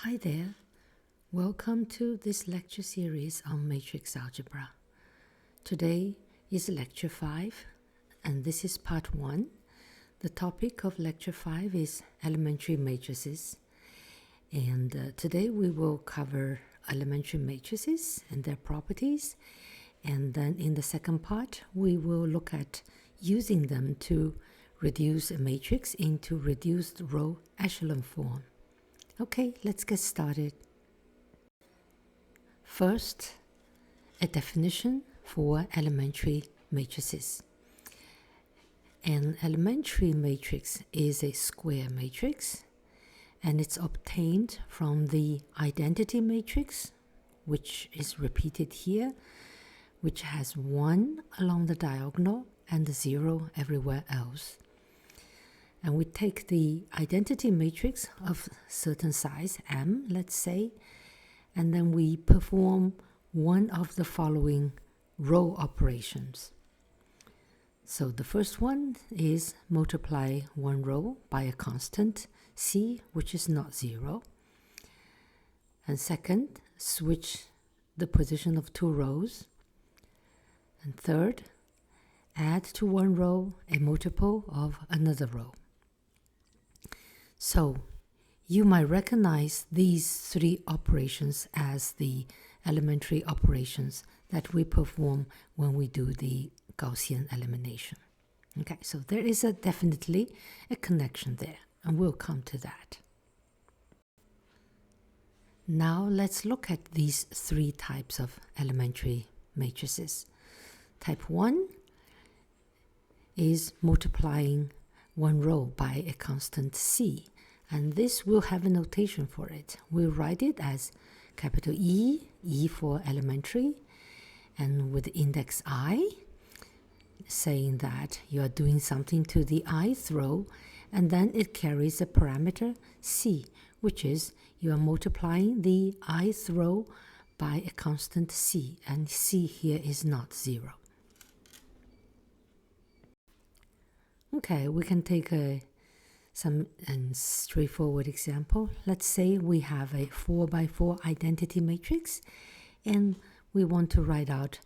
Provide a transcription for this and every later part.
Hi there, welcome to this lecture series on matrix algebra. Today is lecture 5 and this is part 1. The topic of lecture 5 is elementary matrices, and today we will cover elementary matrices and their properties, and then in the second part we will look at using them to reduce a matrix into reduced row echelon form. Okay, let's get started. First, a definition for elementary matrices. An elementary matrix is a square matrix, and it's obtained from the identity matrix, which is repeated here, which has 1 along the diagonal and 0 everywhere else. And we take the identity matrix of certain size, M, let's say, and then we perform one of the following row operations. So the first one is multiply one row by a constant, C, which is not 0. And second, switch the position of 2 rows. And third, add to one row a multiple of another row. So you might recognize these 3 operations as the elementary operations that we perform when we do the Gaussian elimination. Okay, so there is definitely a connection there, and we'll come to that. Now let's look at these 3 types of elementary matrices. Type 1 is multiplying one row by a constant C, and this will have a notation for it. We'll write it as capital E, E for elementary, and with index I, saying that you are doing something to the ith row, and then it carries a parameter C, which is you are multiplying the ith row by a constant C, and C here is not 0. Okay, we can take some straightforward example. Let's say we have a 4 by 4 identity matrix, and we want to write out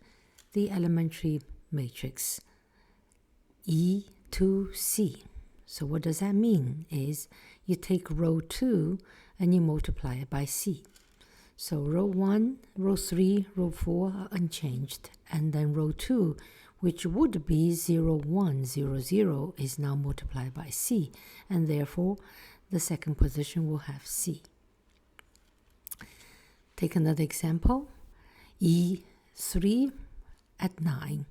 the elementary matrix E to C. So what does that mean is you take row 2 and you multiply it by C. So row 1, row 3, row 4 are unchanged, and then row 2, which would be 0, 1, 0, 0, is now multiplied by C, and therefore the second position will have C. Take another example, E3 at 9.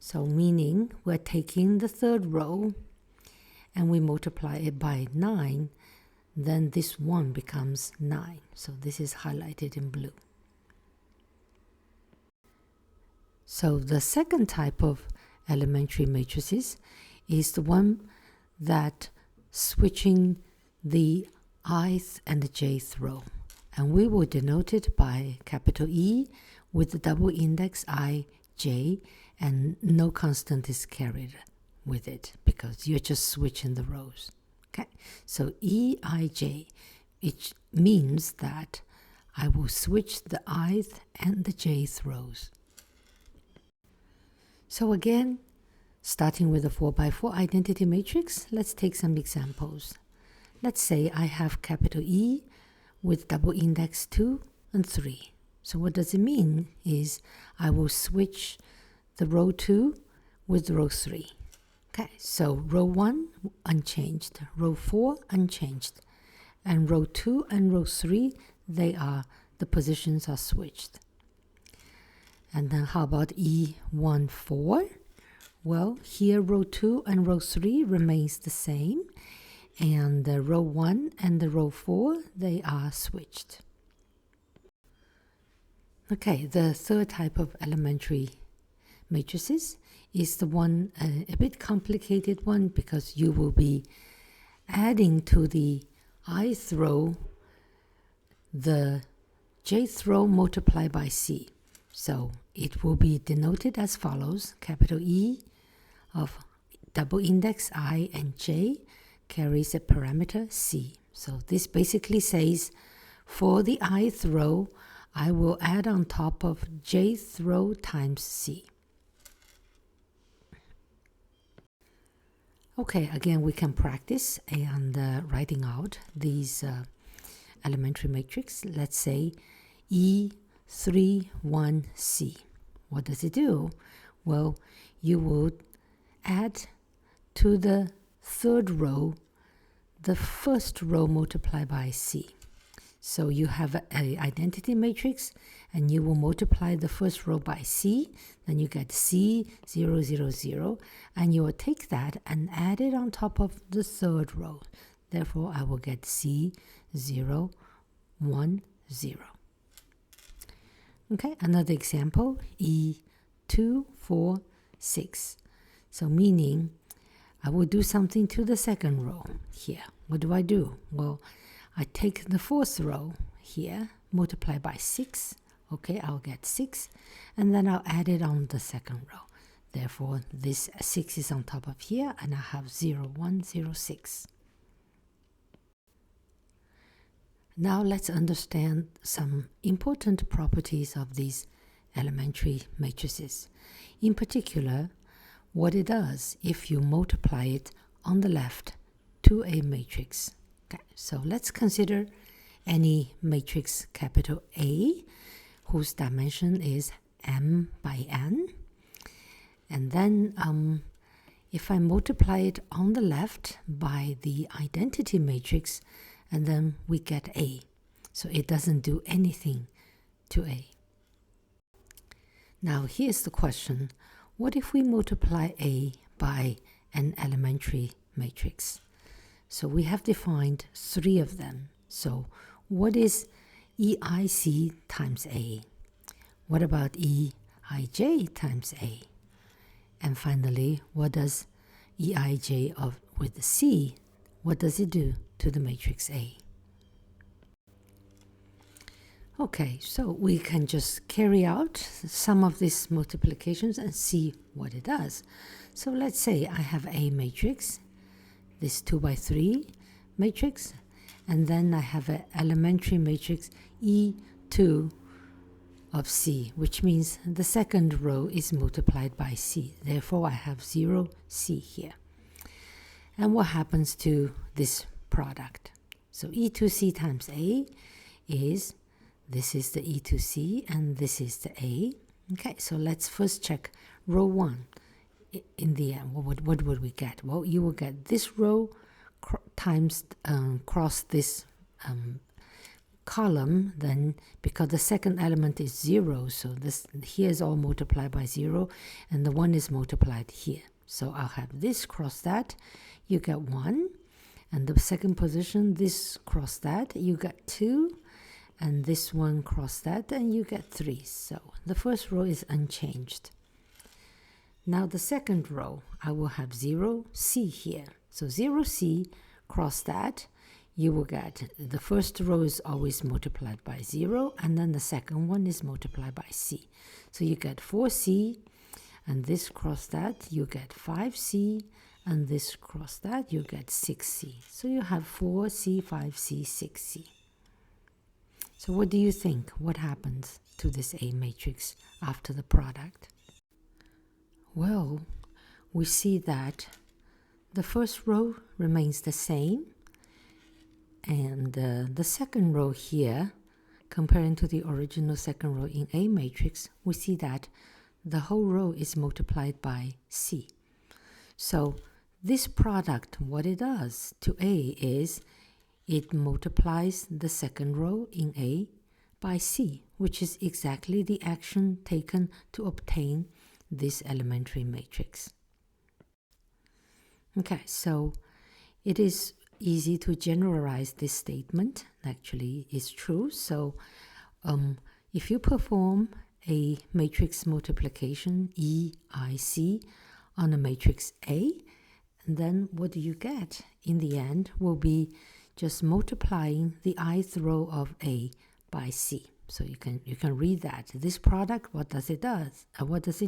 So meaning we're taking the third row and we multiply it by 9, then this 1 becomes 9. So this is highlighted in blue. So the second type of elementary matrices is the one that switching the ith and the jth row. And we will denote it by capital E with the double index I, J, and no constant is carried with it because you're just switching the rows. Okay, so EIJ, it means that I will switch the ith and the jth rows. So again, starting with a 4 by 4 identity matrix, let's take some examples. Let's say I have capital E with double index 2 and 3. So what does it mean is I will switch the row 2 with row 3. Okay, so row 1 unchanged, row 4 unchanged, and row 2 and row 3, the positions are switched. And then how about E1, 4? Well, here row 2 and row 3 remains the same, and the row 1 and the row 4, they are switched. Okay, the third type of elementary matrices is the one, a bit complicated one, because you will be adding to the ith row the jth row multiplied by C. So it will be denoted as follows, capital E of double index I and J carries a parameter C. So this basically says For the ith row, I will add on top of jth row times c. Okay, again, we can practice and writing out these elementary matrix. Let's say E31C. What does it do? Well, you would add to the third row the first row multiplied by C. So you have an identity matrix, and you will multiply the first row by C, then you get C 0 0 0, and you will take that and add it on top of the third row. Therefore, I will get C 0 1 0. Okay, another example, E2 4 6. So meaning I will do something to the second row here. What do? Well, I take the fourth row here, multiply by 6. Okay, I'll get 6. And then I'll add it on the second row. Therefore, this 6 is on top of here, and I have 0 1 0 6. Now let's understand some important properties of these elementary matrices. In particular, what it does if you multiply it on the left to a matrix. Okay, so let's consider any matrix capital A whose dimension is m by n. And then if I multiply it on the left by the identity matrix, and then we get A. So it doesn't do anything to A. Now here's the question. What if we multiply A by an elementary matrix? So we have defined 3 of them. So what is EIC times A? What about EIJ times A? And finally, what does EIJ with C, what does it do to the matrix A? Okay, so we can just carry out some of these multiplications and see what it does. So let's say I have a matrix, this 2 by 3 matrix, and then I have an elementary matrix E2 of C, which means the second row is multiplied by C. Therefore, I have 0 C here. And what happens to this product? So E2C times A is, this is the E2C and this is the A. Okay, so let's first check row 1. In the end, what would we get? Well, you will get this row times cross this column, then because the second element is 0, so this here is all multiplied by 0, and the 1 is multiplied here. So I'll have this cross that, you get 1, and the second position, this cross that, you get 2, and this one cross that, and you get 3. So the first row is unchanged. Now the second row, I will have 0C here. So 0C cross that, you will get the first row is always multiplied by 0, and then the second one is multiplied by C. So you get 4C, and this cross that, you get 5C, and this cross that, you get 6C. So you have 4C, 5C, 6C. So what do you think? What happens to this A matrix after the product? Well, we see that the first row remains the same, and the second row here, comparing to the original second row in A matrix, we see that the whole row is multiplied by C. So this product, what it does to A is it multiplies the second row in A by C, which is exactly the action taken to obtain this elementary matrix. Okay, so it is easy to generalize this statement. Actually, it's true. So if you perform a matrix multiplication, EIC, on a matrix A, then what do you get? In the end, will be just multiplying the ith row of A by C. So you can read that. This product, what does it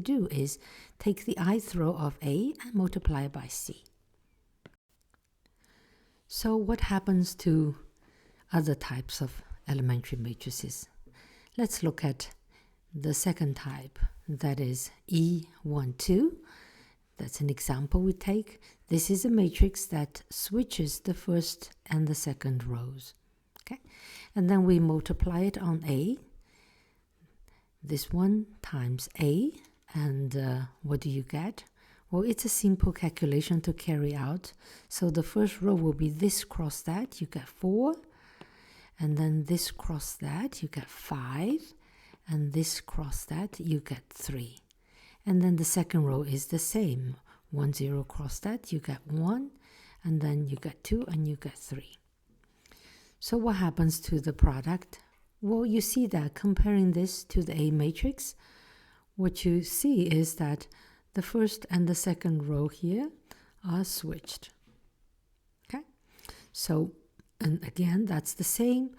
do is take the ith row of A and multiply it by C. So what happens to other types of elementary matrices. Let's look at the second type, that is E12. That's an example we take. This is a matrix that switches the first and the second rows. Okay, and then we multiply it on A. This one times A, and what do you get? Well, it's a simple calculation to carry out. So the first row will be this cross that, you get 4. And then this cross that, you get 5. And this cross that, you get 3. And then the second row is the same. 1, 0 cross that, you get 1. And then you get 2 and you get 3. So what happens to the product? Well, you see that comparing this to the A matrix, what you see is that the first and the second row here are switched. Okay, so, and again, that's the same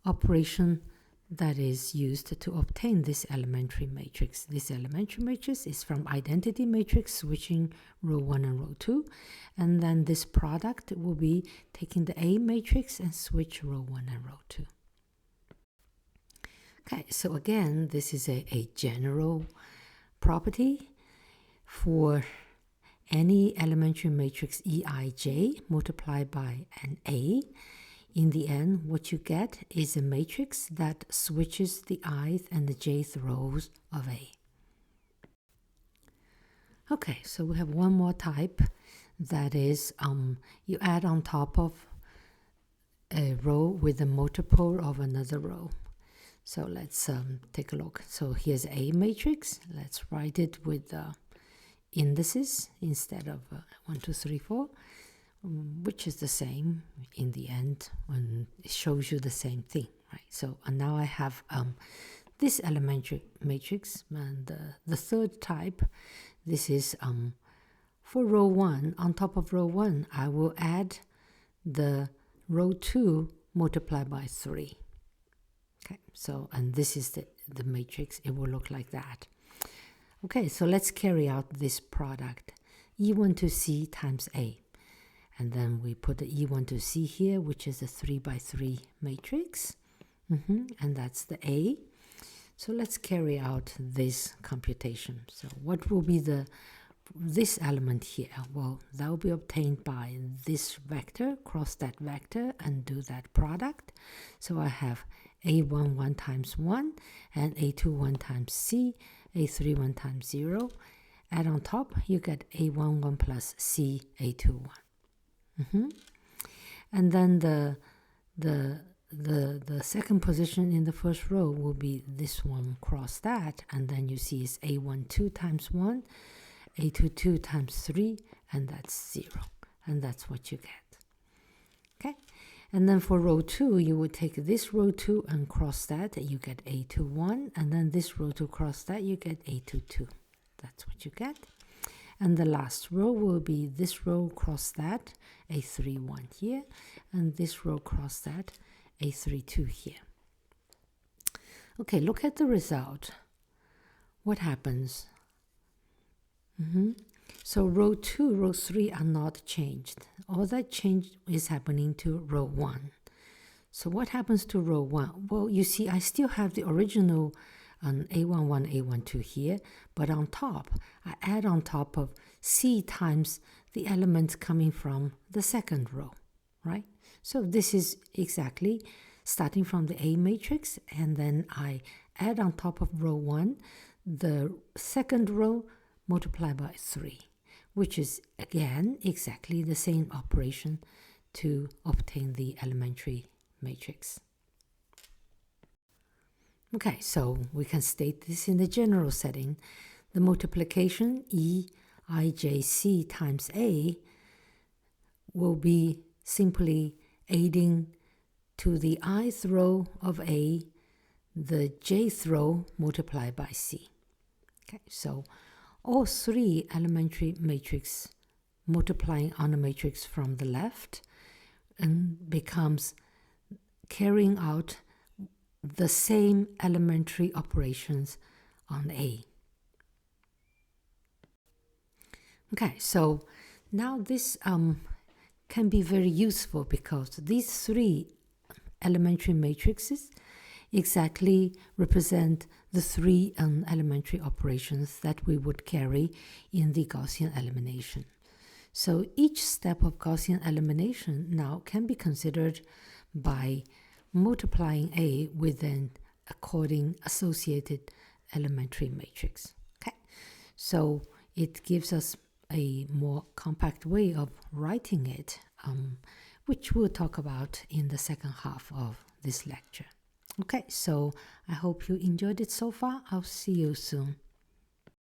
operation that is used to obtain this elementary matrix. This elementary matrix is from identity matrix switching row 1 and row 2, and then this product will be taking the A matrix and switch row 1 and row 2. Okay, so again, this is a general property for any elementary matrix Eij multiplied by an A. In the end, what you get is a matrix that switches the ith and the jth rows of A. Okay, so we have one more type, that is you add on top of a row with a multiple of another row. So let's take a look. So here's A matrix. Let's write it with indices instead of 1, 2, 3, 4, which is the same in the end when it shows you the same thing, right? So now I have this elementary matrix, and the third type, this is for row 1. On top of row 1, I will add the row 2 multiplied by 3. Okay, so, and this is the matrix. It will look like that. Okay, so let's carry out this product. E1 to C times A. And then we put the E1 to C here, which is a 3 by 3 matrix. And that's the A. So let's carry out this computation. So what will be this element here? Well, that will be obtained by this vector, cross that vector, and do that product. So I have A1 1 times 1, and A2 1 times C, A3 1 times 0. Add on top, you get A1 1 plus C, A2 1. And then the second position in the first row will be this one cross that, and then you see it's A1 2 times 1, A2 2 times 3, and that's 0. And that's what you get. Okay. And then for row 2, you would take this row 2 and cross that, and you get A2 1, and then this row 2 cross that, you get A2 2. That's what you get. And the last row will be this row cross that, A3 1 here, and this row cross that, A3 2 here. Okay, look at the result. What happens? So row 2, row 3 are not changed. All that change is happening to row 1. So what happens to row 1? Well, you see, I still have the original A1 1, A1 2 here, but on top, I add on top of C times the elements coming from the second row, right? So this is exactly starting from the A matrix, and then I add on top of row 1 the second row multiplied by 3, which is again exactly the same operation to obtain the elementary matrix. Okay, so we can state this in the general setting. The multiplication Eijc times A will be simply adding to the ith row of A the jth row multiplied by C. Okay, so all three elementary matrix multiplying on a matrix from the left and becomes carrying out the same elementary operations on A. Okay, so now this can be very useful because these three elementary matrices exactly represent the three elementary operations that we would carry in the Gaussian elimination. So each step of Gaussian elimination now can be considered by multiplying A with an according associated elementary matrix. Okay, so it gives us a more compact way of writing it, which we'll talk about in the second half of this lecture. Okay, so I hope you enjoyed it so far. I'll see you soon.